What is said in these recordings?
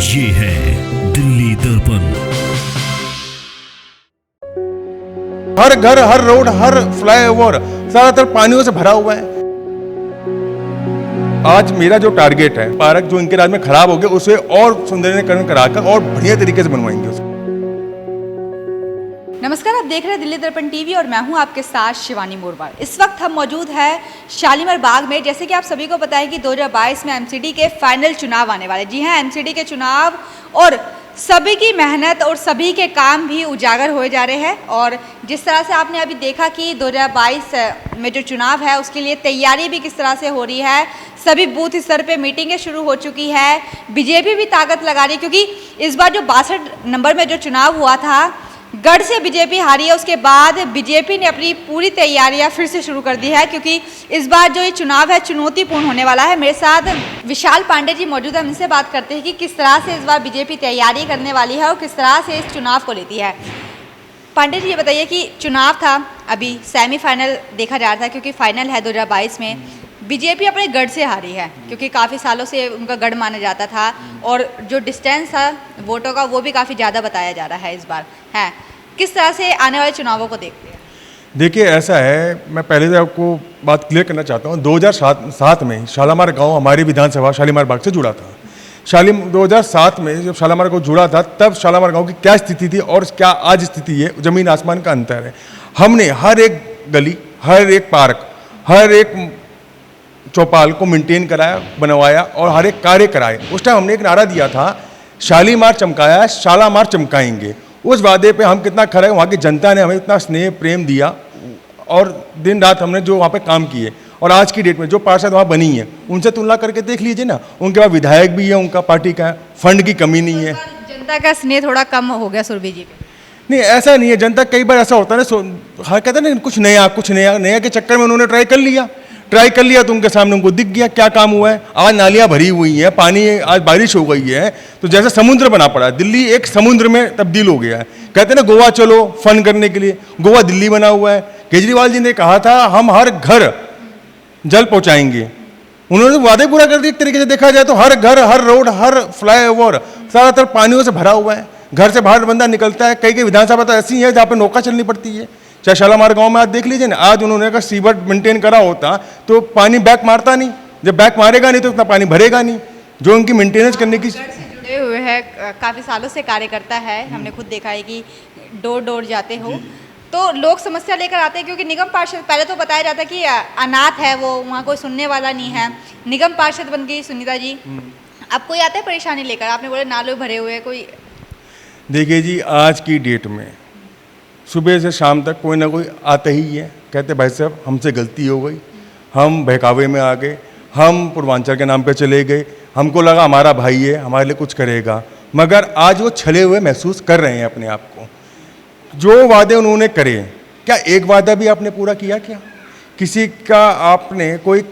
ये है दिल्ली दर्पण। हर घर, हर रोड, हर फ्लाईओवर ज्यादातर पानियों से भरा हुआ है। आज मेरा जो टारगेट है, पार्क जो इनके राज में खराब हो गया उसे और सौंदर्यीकरण कराकर और बढ़िया तरीके से बनवाएंगे उसको। नमस्कार, आप देख रहे हैं दिल्ली दर्पण टीवी और मैं हूं आपके साथ शिवानी मोरवाल। इस वक्त हम मौजूद हैं शालीमार बाग में। जैसे कि आप सभी को पता है कि 2022 में एमसीडी के फाइनल चुनाव आने वाले। जी हां, एमसीडी के चुनाव और सभी की मेहनत और सभी के काम भी उजागर हो जा रहे हैं। और जिस तरह से आपने अभी देखा कि 2022 में जो चुनाव है उसके लिए तैयारी भी किस तरह से हो रही है, सभी बूथ स्तर पे मीटिंगें शुरू हो चुकी है। बीजेपी भी ताकत लगा रही, क्योंकि इस बार जो 62 नंबर में जो चुनाव हुआ था, गढ़ से बीजेपी हारी है। उसके बाद बीजेपी ने अपनी पूरी तैयारियां फिर से शुरू कर दी है, क्योंकि इस बार जो ये चुनाव है चुनौतीपूर्ण होने वाला है। मेरे साथ विशाल पांडे जी मौजूद है, इनसे बात करते हैं कि किस तरह से इस बार बीजेपी तैयारी करने वाली है और किस तरह से इस चुनाव को लेती है। पांडे जी, ये बताइए कि चुनाव था, अभी सेमीफाइनल देखा जा रहा था, क्योंकि फाइनल है 2022 में। बीजेपी अपने गढ़ से हारी है, क्योंकि काफ़ी सालों से उनका गढ़ माना जाता था और जो डिस्टेंस था वोटों का वो भी काफ़ी ज़्यादा बताया जा रहा है इस बार है। किस तरह से आने वाले चुनावों को देखते हैं? देखिए, ऐसा है, मैं पहले से आपको बात क्लियर करना चाहता हूँ। 2007 में शालीमार गांव हमारी विधानसभा शालीमार बाग से जुड़ा था। 2007 में जब शालीमार गांव जुड़ा था, तब शालीमार गांव की क्या स्थिति थी और क्या आज स्थिति है, जमीन आसमान का अंतर है। हमने हर एक गली, हर एक पार्क, हर एक चौपाल को मेंटेन कराया, बनवाया और हर एक कार्य कराए। उस टाइम हमने एक नारा दिया था, शालीमार चमकाया, शालामार चमकाएंगे। उस वादे पे हम कितना खरे, वहाँ की जनता ने हमें इतना स्नेह प्रेम दिया और दिन रात हमने जो वहाँ पे काम किए। और आज की डेट में जो पार्षद वहाँ बनी है उनसे तुलना करके देख लीजिए ना, उनके पास विधायक भी है, उनका पार्टी का फंड की कमी नहीं है। जनता का स्नेह थोड़ा कम हो गया सुरभि जी पे। नहीं, ऐसा नहीं है। जनता कई बार ऐसा होता है ना, हाँ कहते हैं ना, कुछ नया के चक्कर में उन्होंने ट्राई कर लिया तो उनके सामने उनको दिख गया क्या काम हुआ है। आज नालियाँ भरी हुई हैं, पानी, आज बारिश हो गई है तो जैसे समुद्र बना पड़ा है। दिल्ली एक समुद्र में तब्दील हो गया है। कहते हैं ना, गोवा चलो फन करने के लिए, गोवा दिल्ली बना हुआ है। केजरीवाल जी ने कहा था हम हर घर जल पहुंचाएंगे, उन्होंने वादे पूरा कर दिया। एक तरीके से देखा जाए तो हर घर, हर रोड, हर फ्लाईओवर ज्यादातर पानियों से भरा हुआ है। घर से बाहर बंदा निकलता है, कई विधानसभा तो ऐसी है जहाँ पे नौका चलनी पड़ती है। चाहे शालीमार गांव में आज देख लीजिए ना, आज उन्होंने अगर सीवर मेंटेन करा होता तो पानी बैक मारता नहीं। जब बैक मारेगा नहीं तो उतना पानी भरेगा नहीं। जो उनकी मेंटेनेंस करने की जुड़े हुए हैं, काफ़ी सालों से कार्यकर्ता है, हमने खुद देखा है कि डोर डोर जाते हो तो लोग समस्या लेकर आते हैं। क्योंकि निगम पार्षद पहले तो बताया जाता कि अनाथ है वो, वहाँ कोई सुनने वाला नहीं है। निगम पार्षद बन गई सुनीता जी, अब कोई आता है परेशानी लेकर? आपने बोले नाले भरे हुए कोई। देखिए जी, आज की डेट में सुबह से शाम तक कोई ना कोई आता ही है। कहते भाई साहब हमसे गलती हो गई, हम बहकावे में आ गए, हम पूर्वांचल के नाम पे चले गए, हमको लगा हमारा भाई है, हमारे लिए कुछ करेगा। मगर आज वो छले हुए महसूस कर रहे हैं अपने आप को। जो वादे उन्होंने करे, क्या एक वादा भी आपने पूरा किया? क्या किसी का आपने कोई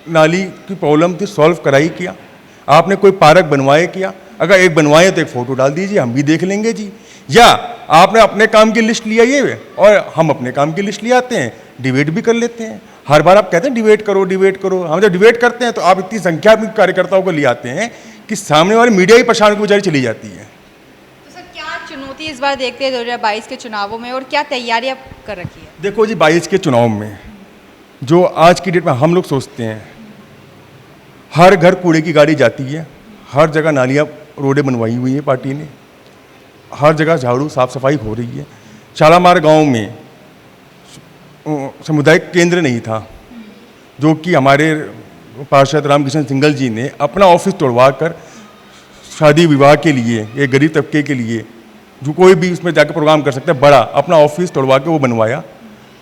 नाली की प्रॉब्लम थी सॉल्व कराई? क्या आपने कोई पार्क बनवाए? क्या अगर एक बनवाए तो एक फ़ोटो डाल दीजिए, हम भी देख लेंगे जी। या आपने अपने काम की लिस्ट लिया ये और हम अपने काम की लिस्ट ले आते हैं, डिबेट भी कर लेते हैं। हर बार आप कहते हैं डिबेट करो। हम जब डिबेट करते हैं तो आप इतनी संख्या में कार्यकर्ताओं को ले आते हैं कि सामने वाली मीडिया ही परेशान की बेचारी चली जाती है। तो सर, क्या चुनौती इस बार देखते हैं 2022 के चुनावों में और क्या तैयारी आप कर रखी है? देखो जी, 22 के चुनाव में जो आज की डेट में हम लोग सोचते हैं, हर घर कूड़े की गाड़ी जाती है, हर जगह नालियाँ रोडें बनवाई हुई है पार्टी ने, हर जगह झाड़ू साफ सफाई हो रही है। शालीमार गांव में सामुदायिक केंद्र नहीं था, जो कि हमारे पार्षद रामकिशन सिंघल जी ने अपना ऑफिस तोड़वा कर शादी विवाह के लिए, एक गरीब तबके के लिए जो कोई भी उसमें जाकर प्रोग्राम कर सकता है, बड़ा अपना ऑफिस तोड़वा के वो बनवाया।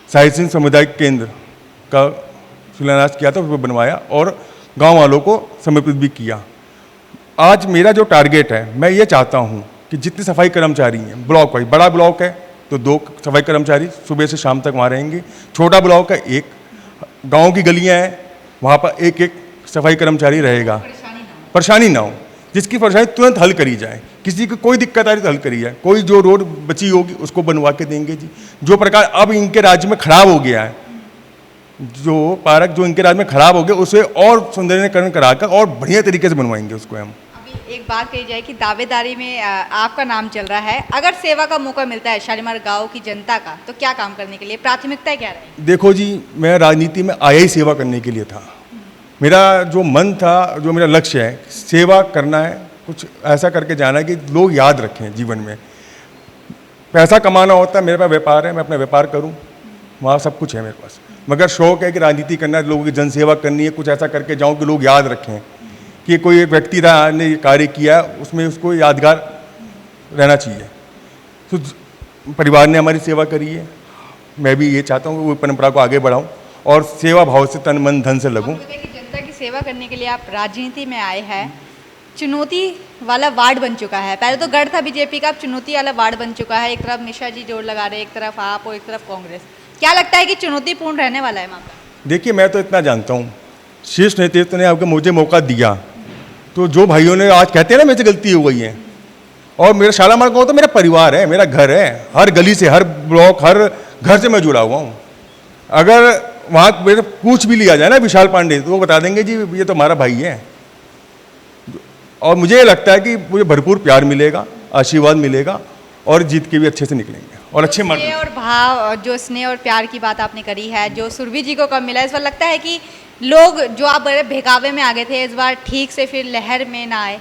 साहिब सिंह सामुदायिक केंद्र का शिलान्यास किया था, वो बनवाया और गाँव वालों को समर्पित भी किया। आज मेरा जो टारगेट है, मैं ये चाहता हूँ कि जितने सफाई कर्मचारी हैं, ब्लॉक वाइज, बड़ा ब्लॉक है तो 2 सफाई कर्मचारी सुबह से शाम तक वहाँ रहेंगे। छोटा ब्लॉक है, 1 गांव की गलियाँ हैं, वहाँ पर एक सफाई कर्मचारी रहेगा। परेशानी ना हो, जिसकी परेशानी तुरंत हल करी जाए। किसी को कोई दिक्कत आ रही तो हल करी जाए। कोई जो रोड बची होगी उसको बनवा के देंगे जी। जो प्रकार अब इनके राज्य में खराब हो गया है, जो पार्क जो इनके राज्य में खराब हो गया, उसे और सौंदर्यीकरण कराकर और बढ़िया तरीके से बनवाएंगे उसको हम। अभी एक बात कही जाए कि दावेदारी में आपका नाम चल रहा है, अगर सेवा का मौका मिलता है शालीमार गांव की जनता का, तो क्या काम करने के लिए प्राथमिकता क्या रहेगी? देखो जी, मैं राजनीति में आया ही सेवा करने के लिए था। मेरा जो मन था, जो मेरा लक्ष्य है, सेवा करना है, कुछ ऐसा करके जाना है कि लोग याद रखें जीवन में। पैसा कमाना होता है, मेरे पास व्यापार है, मैं अपना व्यापार करूं, वहाँ सब कुछ है मेरे पास, मगर शौक है कि राजनीति करना है, लोगों की जनसेवा करनी है, कुछ ऐसा करके जाऊं कि लोग याद रखें कि कोई एक व्यक्ति था ने ये कार्य किया, उसमें उसको यादगार रहना चाहिए। तो परिवार ने हमारी सेवा करी है, मैं भी ये चाहता हूँ कि वो परंपरा को आगे बढ़ाऊँ और सेवा भाव से तन मन धन से लगूँ। आप बताइए कि जनता की सेवा करने के लिए आप राजनीति में आए हैं, चुनौती वाला वार्ड बन चुका है। पहले तो गढ़ था बीजेपी का, अब चुनौती वाला वार्ड बन चुका है। एक तरफ निशा जी जोर लगा रहे हैं, एक तरफ आप और एक तरफ कांग्रेस। क्या लगता है कि चुनौतीपूर्ण रहने वाला है मामला? देखिए, मैं तो इतना जानता हूँ, शीर्ष नेतृत्व ने आपको मुझे मौका दिया, तो जो भाइयों ने आज कहते हैं ना मेरे से गलती हो गई है, और मेरा शालीमार गाँव तो मेरा परिवार है, मेरा घर है, हर गली से, हर ब्लॉक, हर घर से मैं जुड़ा हुआ हूँ। अगर वहाँ मेरे पूछ भी लिया जाए ना विशाल पांडे, तो वो बता देंगे जी ये तो हमारा भाई है। और मुझे लगता है कि मुझे भरपूर प्यार मिलेगा, आशीर्वाद मिलेगा और जीत के भी अच्छे से निकलेंगे और अच्छे मार्ग। स्नेह और भाव, जो स्नेह और प्यार की बात आपने करी है, जो सुरभि जी को कम मिला, इस बार लगता है कि लोग जो आप बड़े बहकावे में आ गए थे, इस बार ठीक से फिर लहर में ना आए?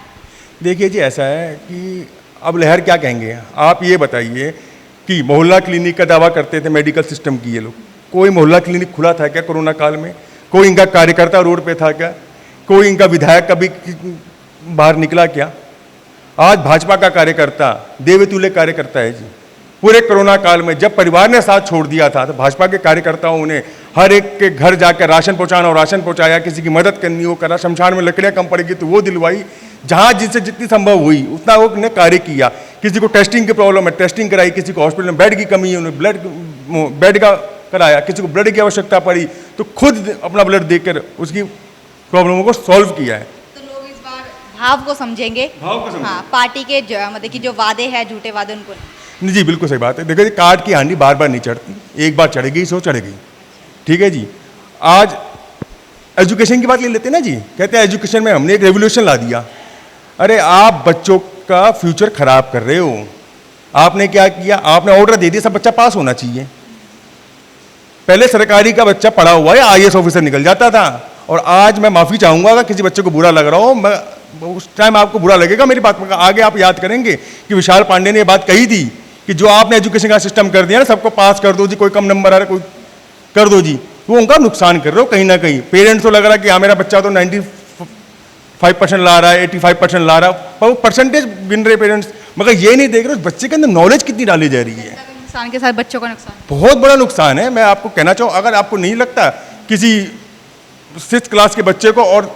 देखिए जी, ऐसा है कि अब लहर क्या कहेंगे, आप ये बताइए कि मोहल्ला क्लिनिक का दावा करते थे मेडिकल सिस्टम की ये लोग, कोई मोहल्ला क्लिनिक खुला था क्या कोरोना काल में? कोई इनका कार्यकर्ता रोड पे था क्या? कोई इनका विधायक कभी बाहर निकला क्या? आज भाजपा का कार्यकर्ता देवतुल्य कार्यकर्ता है जी। पूरे कोरोना काल में जब परिवार ने साथ छोड़ दिया था, तो भाजपा के कार्यकर्ताओं ने हर एक के घर जाकर राशन पहुंचाना और राशन पहुंचाया, किसी की मदद करनी हो करा, शमशान में लकड़ियाँ कम पड़ेगी तो वो दिलवाई, जहाँ जिनसे जितनी संभव हुई उतना वो ने कार्य किया। किसी को टेस्टिंग की प्रॉब्लम है, टेस्टिंग कराई, किसी को हॉस्पिटल में बेड की कमी है, उन्होंने बेड का कराया, किसी को ब्लड की आवश्यकता पड़ी तो खुद अपना ब्लड देकर उसकी प्रॉब्लमों को सॉल्व किया है। तो लोग इस बार भाव को समझेंगे, हाँ, पार्टी के मतलब कि जो वादे हैं, झूठे वादे, उनको नहीं जी, बिल्कुल सही बात है। देखो जी, काट की हांडी बार बार नहीं चढ़ती, एक बार चढ़ गई सो चढ़ गई, ठीक है जी। आज एजुकेशन की बात ले लेते हैं ना जी, कहते हैं एजुकेशन में हमने एक रेवोल्यूशन ला दिया। अरे आप बच्चों का फ्यूचर खराब कर रहे हो। आपने क्या किया, आपने ऑर्डर दे दिया सब बच्चा पास होना चाहिए। पहले सरकारी का बच्चा पढ़ा हुआ है IAS ऑफिसर निकल जाता था, और आज मैं माफ़ी चाहूँगा अगर किसी बच्चे को बुरा लग रहा हो, मैं उस टाइम आपको बुरा लगेगा मेरी बात, आगे आप याद करेंगे कि विशाल पांडे ने ये बात कही थी कि जो आपने एजुकेशन का सिस्टम कर दिया ना, सबको पास कर दो जी, कोई कम नंबर आ रहा है कोई कर दो जी, वो उनका नुकसान कर रहे हो कहीं ना कहीं। पेरेंट्स को लग रहा है कि हाँ मेरा बच्चा तो 95% ला रहा है, 85% ला रहा है, पर वो परसेंटेज गिन रहे पेरेंट्स, मगर ये नहीं देख रहे उस बच्चे के अंदर नॉलेज कितनी डाली जा रही है। नुकसान के साथ बच्चों का नुकसान बहुत बड़ा नुकसान है। मैं आपको कहना चाहूँ, अगर आपको नहीं लगता, किसी 6th क्लास के बच्चे को और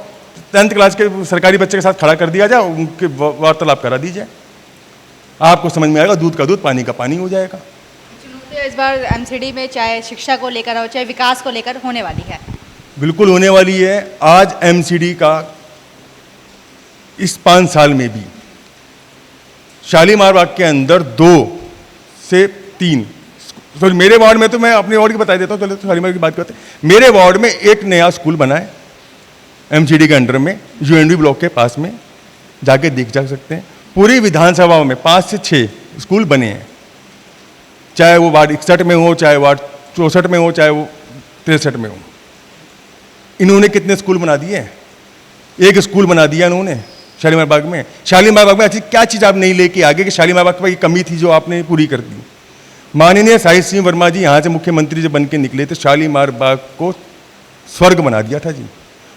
10th क्लास के सरकारी बच्चे के साथ खड़ा कर दिया जाए, उनके वार्तालाप करा दीजिए, आपको समझ में आएगा, दूध का दूध पानी का पानी हो जाएगा। चुनौतियाँ इस बार MCD में चाहे शिक्षा को लेकर हो, चाहे विकास को लेकर होने वाली है। बिल्कुल होने वाली है। आज MCD का इस 5 साल में भी शालीमार बाग के अंदर 2 से 3, तो मेरे वार्ड में, तो मैं अपने वार्ड की बता देता हूँ, चलो तो शालीमार की बात करते हैं। मेरे वार्ड में एक नया स्कूल बना है MCD के अंडर में, UND ब्लॉक के पास में, जाके देख जा सकते हैं। पूरी विधानसभा में 5 से 6 स्कूल बने हैं, चाहे वो वार्ड 61 में हो, चाहे वार्ड 64 में हो, चाहे वो 63 में हो। इन्होंने कितने स्कूल बना दिए? एक स्कूल बना दिया इन्होंने शालीमार बाग में। शालीमार बाग में ऐसी क्या चीज़ आप नहीं लेके आगे कि शालीमार बाग पर कमी थी जो आपने पूरी कर दी? माननीय साहिब सिंह वर्मा जी यहाँ से मुख्यमंत्री जब बन के निकले तो शालीमार बाग को स्वर्ग बना दिया था जी,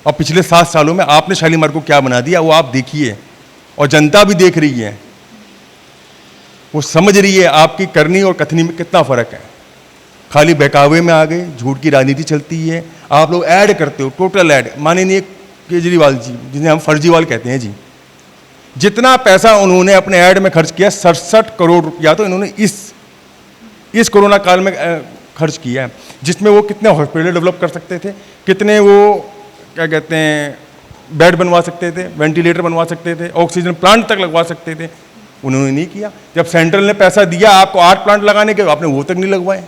और पिछले 7 सालों में आपने शालीमार को क्या बना दिया वो आप देखिए, और जनता भी देख रही है, वो समझ रही है आपकी करनी और कथनी में कितना फ़र्क है। खाली बहकावे में आ गए, झूठ की राजनीति चलती है, आप लोग ऐड करते हो, टोटल ऐड। माननीय केजरीवाल जी, जिन्हें हम फर्जीवाल कहते हैं जी, जितना पैसा उन्होंने अपने ऐड में खर्च किया, 67 करोड़ रुपया तो इन्होंने इस कोरोना काल में खर्च किया है, जिसमें वो कितने हॉस्पिटल डेवलप कर सकते थे, कितने वो क्या कहते हैं बेड बनवा सकते थे, वेंटिलेटर बनवा सकते थे, ऑक्सीजन प्लांट तक लगवा सकते थे, उन्होंने नहीं किया। जब सेंट्रल ने पैसा दिया आपको 8 प्लांट लगाने के, आपने वो तक नहीं लगवाए।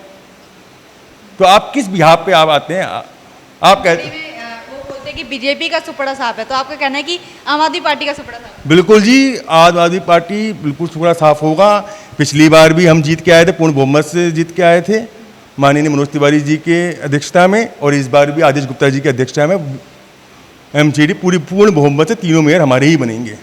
तो आप किस बिहाफ पे आप आते हैं? आप कहते वो बोलते है कि बीजेपी का सुपड़ा साफ है, तो आपका कहना है कि आम आदमी पार्टी का सुपड़ा साफ बिल्कुल जी, आम आदमी पार्टी बिल्कुल पूरा साफ होगा। पिछली बार भी हम जीत के आए थे, पूर्ण बहुमत से जीत के आए थे माननीय मनोज तिवारी जी के अध्यक्षता में, और इस बार भी आदेश गुप्ता जी की अध्यक्षता में एमसीडी पूरी पूर्ण बहुमत से तीनों मेयर हमारे ही बनेंगे। ये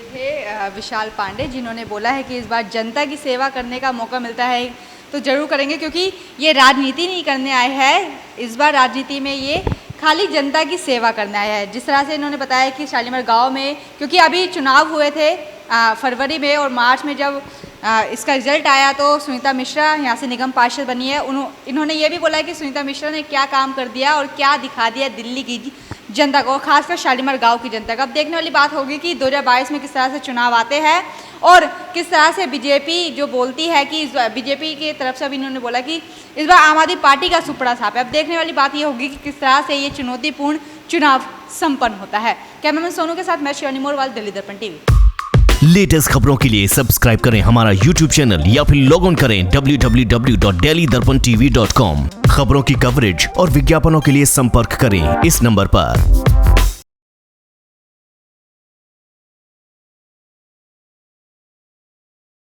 थे विशाल पांडे, जिन्होंने बोला है कि इस बार जनता की सेवा करने का मौका मिलता है तो जरूर करेंगे, क्योंकि ये राजनीति नहीं करने आए हैं, इस बार राजनीति में ये खाली जनता की सेवा करने आया है। जिस तरह से इन्होंने बताया कि शालीमार गांव में, क्योंकि अभी चुनाव हुए थे फरवरी में और मार्च में, जब इसका रिजल्ट आया तो सुनीता मिश्रा यहाँ से निगम पार्षद बनी है। इन्होंने ये भी बोला है कि सुनीता मिश्रा ने क्या काम कर दिया और क्या दिखा दिया दिल्ली की जनता को, खासकर शालीमार गांव की जनता को। अब देखने वाली बात होगी कि 2022 में किस तरह से चुनाव आते हैं और किस तरह से बीजेपी जो बोलती है कि बीजेपी की तरफ से अभी इन्होंने बोला कि इस बार आम आदमी पार्टी का सुपड़ा साफ है। अब देखने वाली बात ये होगी कि किस तरह से ये चुनौतीपूर्ण चुनाव संपन्न होता है। कैमरामैन सोनू के साथ मैं शिवानी मोरवाल, दिल्ली दर्पण टीवी। लेटेस्ट खबरों के लिए सब्सक्राइब करें हमारा यूट्यूब चैनल या फिर लॉग ऑन करें www.delhidarpantv.com। खबरों की कवरेज और विज्ञापनों के लिए संपर्क करें इस नंबर पर।